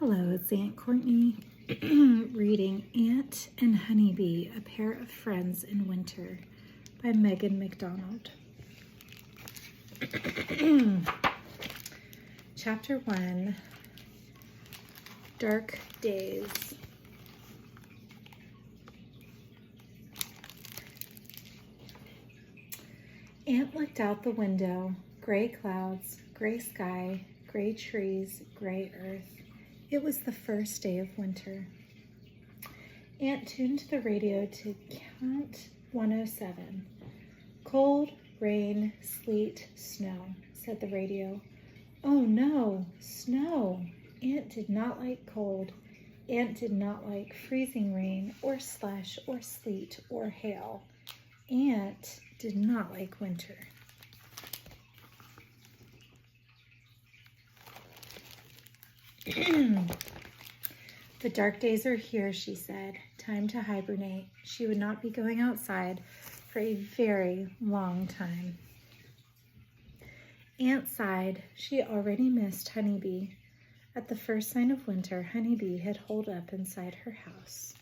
Hello, it's Aunt Courtney reading Ant and Honeybee, A Pair of Friends in Winter by McDonald. Chapter 1, Dark Days. Ant looked out the window. Gray clouds, gray sky, gray trees, gray earth. It was the first day of winter. Ant tuned the radio to count 107. Cold, rain, sleet, snow, said the radio. Oh no, snow! Ant did not like cold. Ant did not like freezing rain or slush or sleet or hail. Ant did not like winter. The dark days are here, she said. Time to hibernate. She would not be going outside for a very long time. Ant sighed. She already missed Honeybee. At the first sign of winter, Honeybee had holed up inside her house.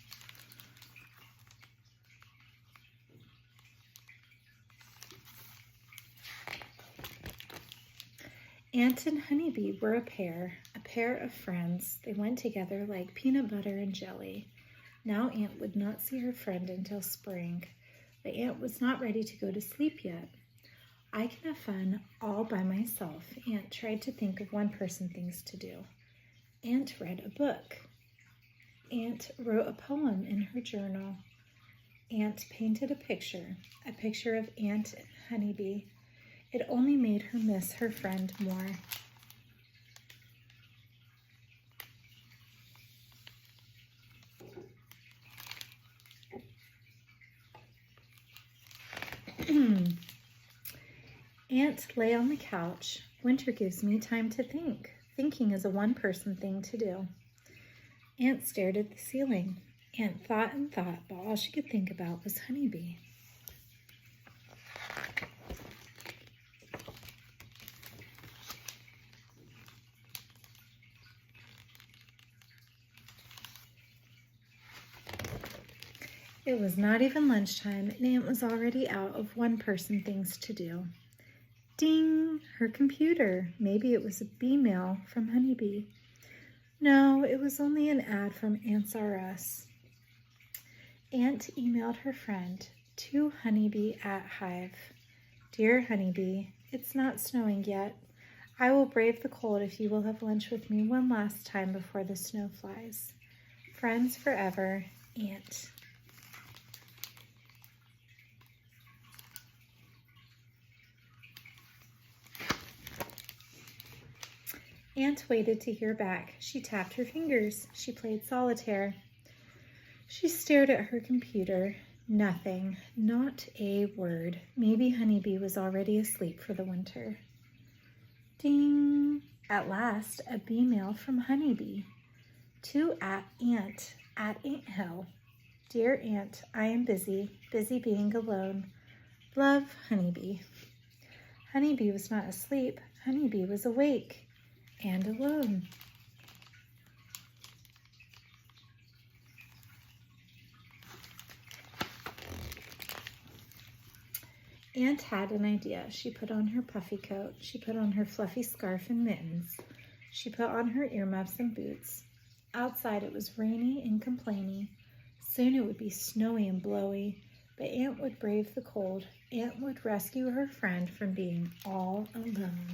Ant and Honeybee were a pair of friends. They went together like peanut butter and jelly. Now Ant would not see her friend until spring, but Ant was not ready to go to sleep yet. I can have fun all by myself. Ant tried to think of one-person things to do. Ant read a book. Ant wrote a poem in her journal. Ant painted a picture of Ant and Honeybee. It only made her miss her friend more. Ant lay on the couch. Winter gives me time to think. Thinking is a one-person thing to do. Ant stared at the ceiling. Ant thought and thought, but all she could think about was Honeybee. It was not even lunchtime, and Ant was already out of one-person things to do. Ding! Her computer. Maybe it was a B-mail from Honeybee. No, it was only an ad from Ants R Us. Ant emailed her friend, to Honeybee at Hive. Dear Honeybee, it's not snowing yet. I will brave the cold if you will have lunch with me one last time before the snow flies. Friends forever, Ant. Ant waited to hear back. She tapped her fingers. She played solitaire. She stared at her computer. Nothing. Not a word. Maybe Honeybee was already asleep for the winter. Ding! At last, a B-mail from Honeybee. To Ant at Anthill. Dear Ant, I am busy being alone. Love, Honeybee. Honeybee was not asleep. Honeybee was awake. And alone. Ant had an idea. She put on her puffy coat. She put on her fluffy scarf and mittens. She put on her earmuffs and boots. Outside it was rainy and complaining. Soon it would be snowy and blowy, but Ant would brave the cold. Ant would rescue her friend from being all alone.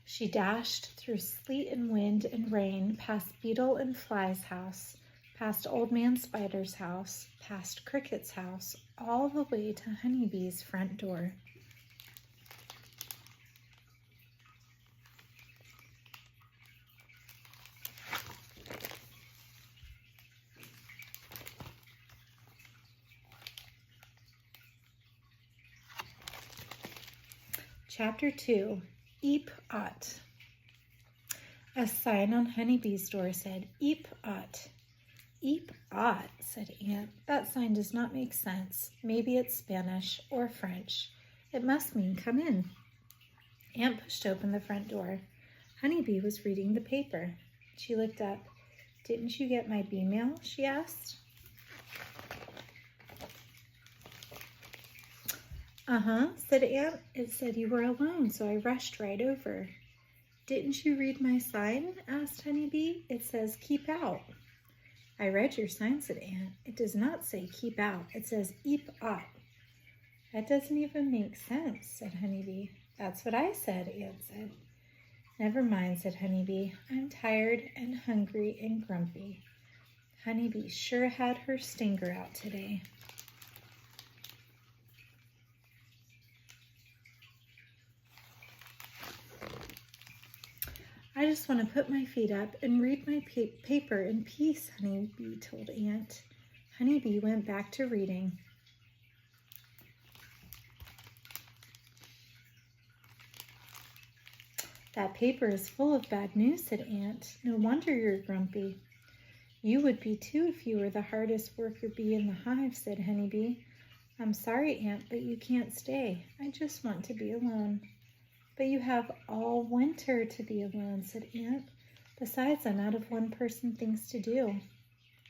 She dashed through sleet and wind and rain, past Beetle and Fly's house, past Old Man Spider's house, past Cricket's house, all the way to Honeybee's front door. Chapter 2. Eep Ot. A sign on Honeybee's door said, Eep Ot. Eep ot, said Aunt. That sign does not make sense. Maybe it's Spanish or French. It must mean come in. Aunt pushed open the front door. Honeybee was reading the paper. She looked up. Didn't you get my bee mail? She asked. Uh-huh, said Aunt. It said you were alone, so I rushed right over. Didn't you read my sign? Asked Honeybee. It says keep out. I read your sign, said Aunt. It does not say keep out. It says eep up. That doesn't even make sense, said Honeybee. That's what I said, Aunt said. Never mind, said Honeybee. I'm tired and hungry and grumpy. Honeybee sure had her stinger out today. I just want to put my feet up and read my paper in peace, Honeybee told Aunt. Honeybee went back to reading. That paper is full of bad news, said Aunt. No wonder you're grumpy. You would be too if you were the hardest worker bee in the hive, said Honeybee. I'm sorry, Aunt, but you can't stay. I just want to be alone. But you have all winter to be alone, said Aunt. Besides, I'm out of one-person things to do.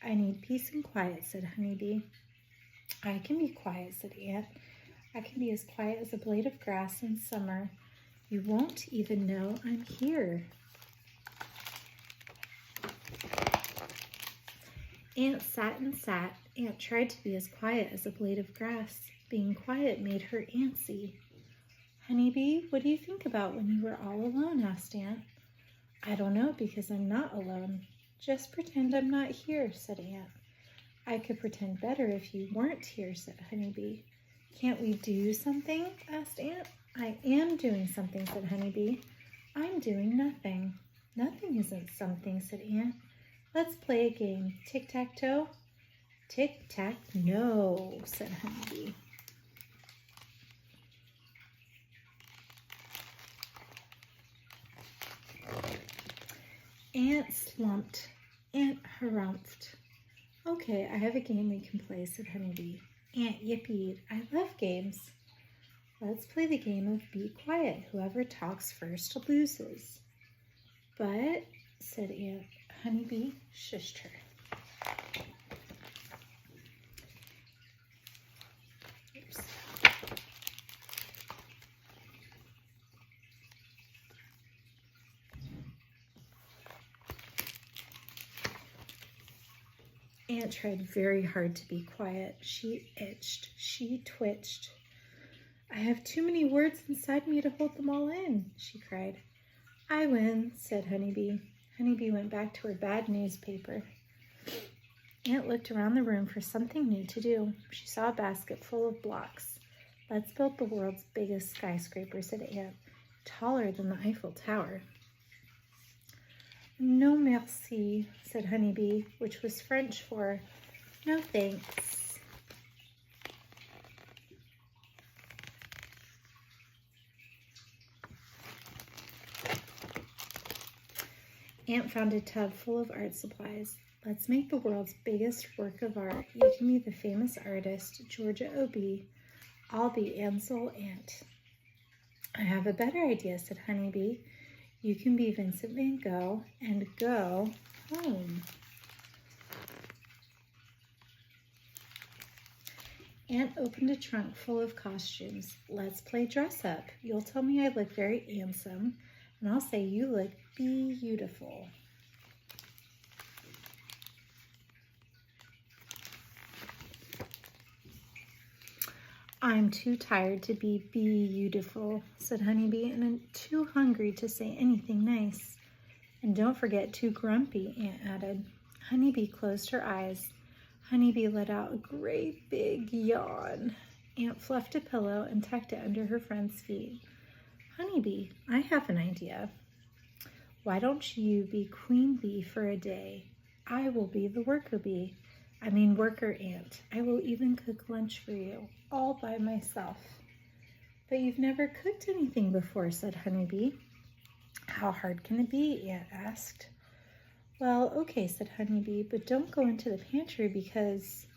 I need peace and quiet, said Honeybee. I can be quiet, said Aunt. I can be as quiet as a blade of grass in summer. You won't even know I'm here. Aunt sat and sat. Aunt tried to be as quiet as a blade of grass. Being quiet made her antsy. Honeybee, what do you think about when you were all alone? Asked Aunt. I don't know because I'm not alone. Just pretend I'm not here, said Aunt. I could pretend better if you weren't here, said Honeybee. Can't we do something? Asked Aunt. I am doing something, said Honeybee. I'm doing nothing. Nothing isn't something, said Aunt. Let's play a game. Tic-tac-toe? Tic-tac-no, said Honeybee. Aunt slumped. Aunt harumphed. Okay, I have a game we can play, said Honeybee. Aunt yippee. I love games. Let's play the game of be quiet. Whoever talks first loses. But, said Aunt, Honeybee shushed her. Oops. Aunt tried very hard to be quiet. She itched. She twitched. I have too many words inside me to hold them all in, she cried. I win, said Honeybee. Honeybee went back to her bad newspaper. Aunt looked around the room for something new to do. She saw a basket full of blocks. Let's build the world's biggest skyscraper, said Aunt, taller than the Eiffel Tower. No merci, said Honeybee, which was French for no thanks. Aunt found a tub full of art supplies. Let's make the world's biggest work of art. You can be the famous artist, Georgia O.B. I'll be Ansel Aunt. I have a better idea, said Honeybee. You can be Vincent van Gogh and go home. Aunt opened a trunk full of costumes. Let's play dress up. You'll tell me I look very handsome, and I'll say you look beautiful. I'm too tired to be beautiful, said Honeybee, and I'm too hungry to say anything nice. And don't forget too grumpy, Aunt added. Honeybee closed her eyes. Honeybee let out a great big yawn. Aunt fluffed a pillow and tucked it under her friend's feet. Honeybee, I have an idea. Why don't you be queen bee for a day? I will be the worker bee. Worker ant. I will even cook lunch for you, all by myself. But you've never cooked anything before, said Honeybee. How hard can it be? Aunt asked. Well, okay, said Honeybee, but don't go into the pantry because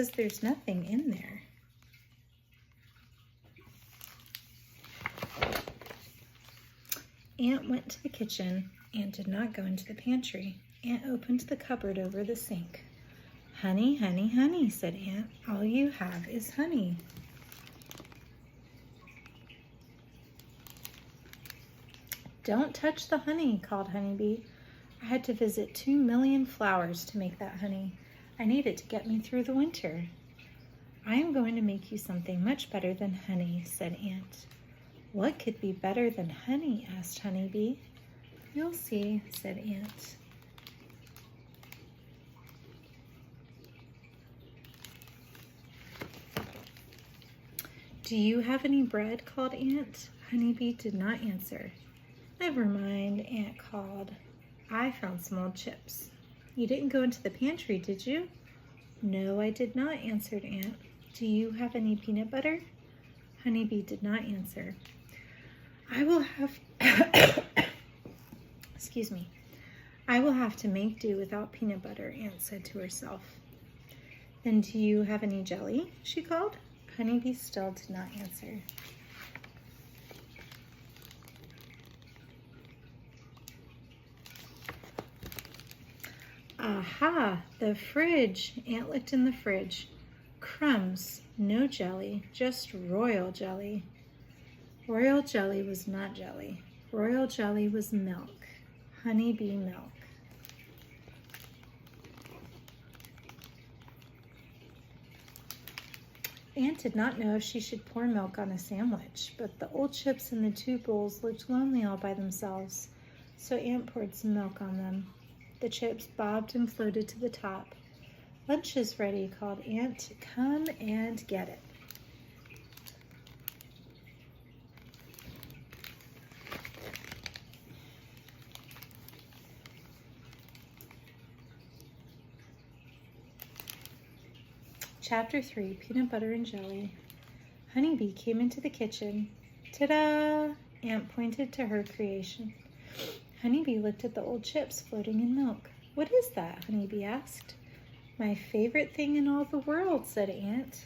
there's nothing in there. Ant went to the kitchen. Ant did not go into the pantry. Ant opened the cupboard over the sink. Honey, honey, honey, said Ant. All you have is honey. Don't touch the honey, called Honeybee. I had to visit 2 million flowers to make that honey. I need it to get me through the winter. I am going to make you something much better than honey, said Ant. What could be better than honey? Asked Honeybee. You'll see, said Ant. Do you have any bread? Called Ant. Honeybee did not answer. Never mind, Ant called. I found some old chips. You didn't go into the pantry, did you? No, I did not, answered Ant. Do you have any peanut butter? Honeybee did not answer. I will have, excuse me, I will have to make do without peanut butter, Ant said to herself. Then do you have any jelly? She called. Honeybee still did not answer. Aha, the fridge. Ant looked in the fridge. Crumbs, no jelly, just royal jelly. Royal jelly was not jelly. Royal jelly was milk. Honeybee milk. Ant did not know if she should pour milk on a sandwich, but the old chips in the 2 bowls looked lonely all by themselves, so Ant poured some milk on them. The chips bobbed and floated to the top. Lunch is ready, called Ant. Come and get it. Chapter 3, Peanut Butter and Jelly. Honeybee came into the kitchen. Ta-da! Ant pointed to her creation. Honeybee looked at the old chips floating in milk. What is that? Honeybee asked. My favorite thing in all the world, said Ant.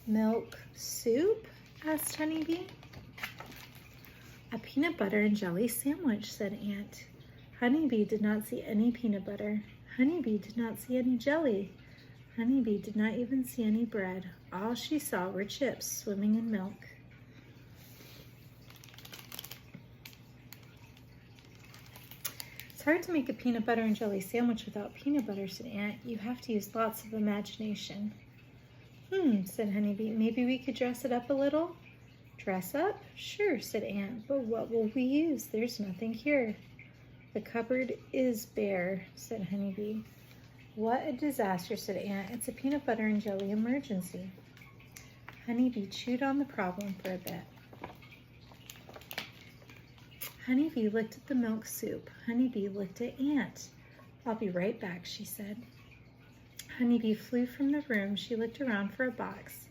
Milk soup? Asked Honeybee. A peanut butter and jelly sandwich, said Ant. Honeybee did not see any peanut butter. Honeybee did not see any jelly. Honeybee did not even see any bread. All she saw were chips swimming in milk. It's hard to make a peanut butter and jelly sandwich without peanut butter, said Ant. You have to use lots of imagination. Said Honeybee. Maybe we could dress it up a little? Dress up? Sure, said Ant. But what will we use? There's nothing here. The cupboard is bare, said Honeybee. What a disaster, said Ant. It's a peanut butter and jelly emergency. Honeybee chewed on the problem for a bit. Honeybee looked at the milk soup. Honeybee looked at Ant. I'll be right back, she said. Honeybee flew from the room. She looked around for a box.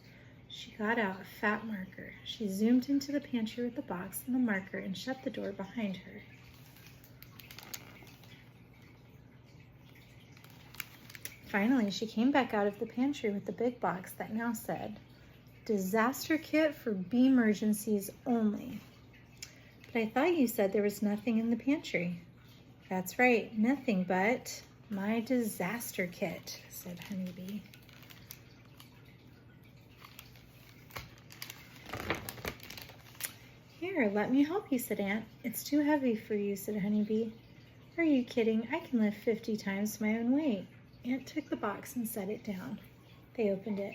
She got out a fat marker. She zoomed into the pantry with the box and the marker and shut the door behind her. Finally, she came back out of the pantry with the big box that now said, Disaster Kit for bee emergencies only. But I thought you said there was nothing in the pantry. That's right, nothing but my disaster kit, said Honeybee. Here, let me help you, said Ant. It's too heavy for you, said Honeybee. Are you kidding? I can lift 50 times my own weight. Ant took the box and set it down. They opened it.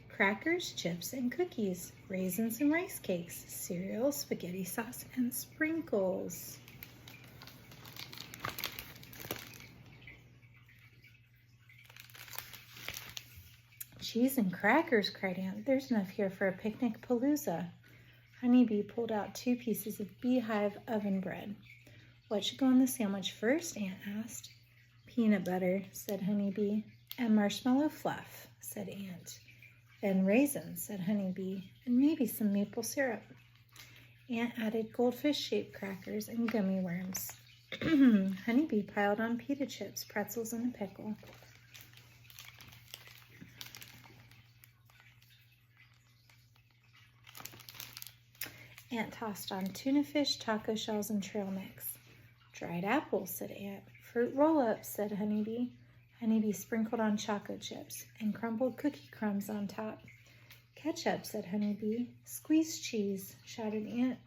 Crackers, chips, and cookies, raisins and rice cakes, cereal, spaghetti sauce, and sprinkles. Cheese and crackers, cried Ant. There's enough here for a picnic palooza. Honeybee pulled out 2 pieces of beehive oven bread. What should go on the sandwich first? Ant asked. Peanut butter, said Honeybee. And marshmallow fluff, said Ant. Then raisins, said Honeybee, and maybe some maple syrup. Ant added goldfish-shaped crackers and gummy worms. Honeybee piled on pita chips, pretzels, and a pickle. Ant tossed on tuna fish, taco shells, and trail mix. Dried apples, said Ant. Fruit roll-ups, said Honeybee. Honeybee sprinkled on chocolate chips and crumbled cookie crumbs on top. Ketchup, said Honeybee. Squeeze cheese, shouted Ant.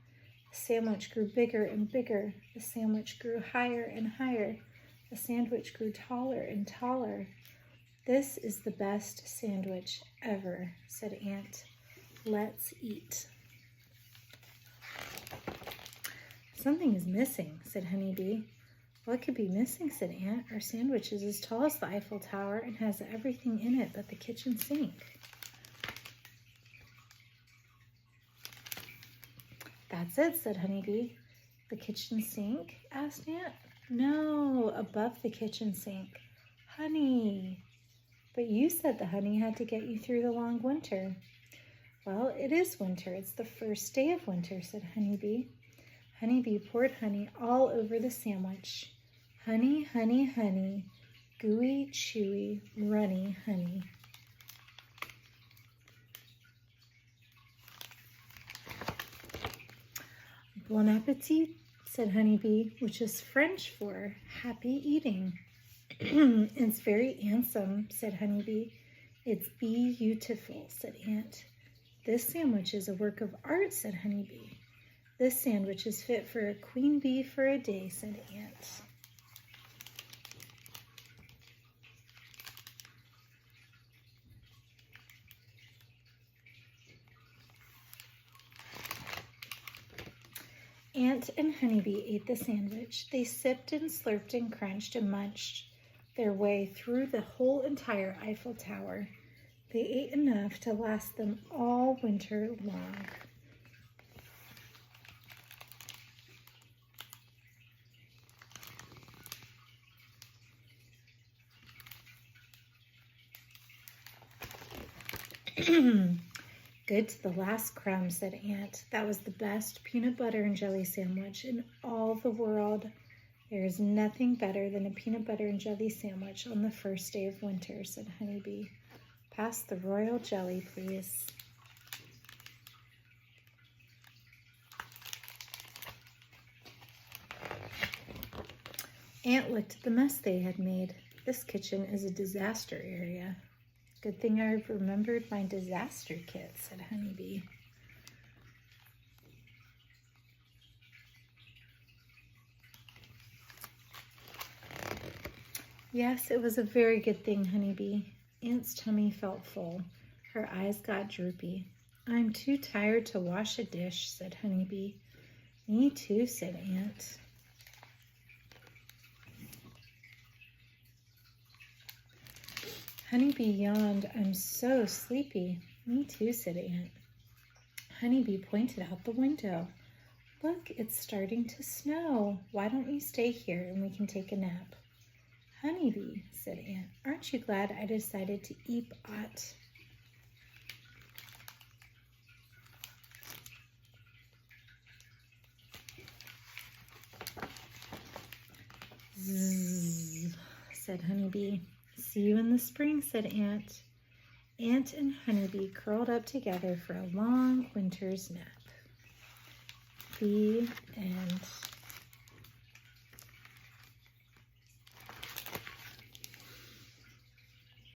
The sandwich grew bigger and bigger. The sandwich grew higher and higher. The sandwich grew taller and taller. This is the best sandwich ever, said Ant. Let's eat. Something is missing, said Honeybee. What could be missing, said Ant. Our sandwich is as tall as the Eiffel Tower and has everything in it but the kitchen sink. That's it, said Honeybee. The kitchen sink? Asked Ant. No, above the kitchen sink. Honey. But you said the honey had to get you through the long winter. Well, it is winter. It's the first day of winter, said Honeybee. Honeybee poured honey all over the sandwich. Honey, honey, honey, gooey, chewy, runny honey. Bon appetit, said Honeybee, which is French for happy eating. It's very handsome, said Honeybee. It's beautiful, said Ant. This sandwich is a work of art, said Honeybee. This sandwich is fit for a queen bee for a day, said Ant. Ant and Honeybee ate the sandwich. They sipped and slurped and crunched and munched their way through the whole entire Eiffel Tower. They ate enough to last them all winter long. Good to the last crumb, said Ant. That was the best peanut butter and jelly sandwich in all the world. There is nothing better than a peanut butter and jelly sandwich on the first day of winter, said Honeybee. Pass the royal jelly, please. Ant looked at the mess they had made. This kitchen is a disaster area. Good thing I remembered my disaster kit, said Honeybee. Yes, it was a very good thing, Honeybee. Ant's tummy felt full. Her eyes got droopy. I'm too tired to wash a dish, said Honeybee. Me too, said Ant. Honeybee yawned. I'm so sleepy. Me too, said Ant. Honeybee pointed out the window. Look, it's starting to snow. Why don't you stay here and we can take a nap? Honeybee, said Ant, aren't you glad I decided to eat out? Zzz, said Honeybee. See you in the spring, said Ant. Ant and Honeybee curled up together for a long winter's nap. The end.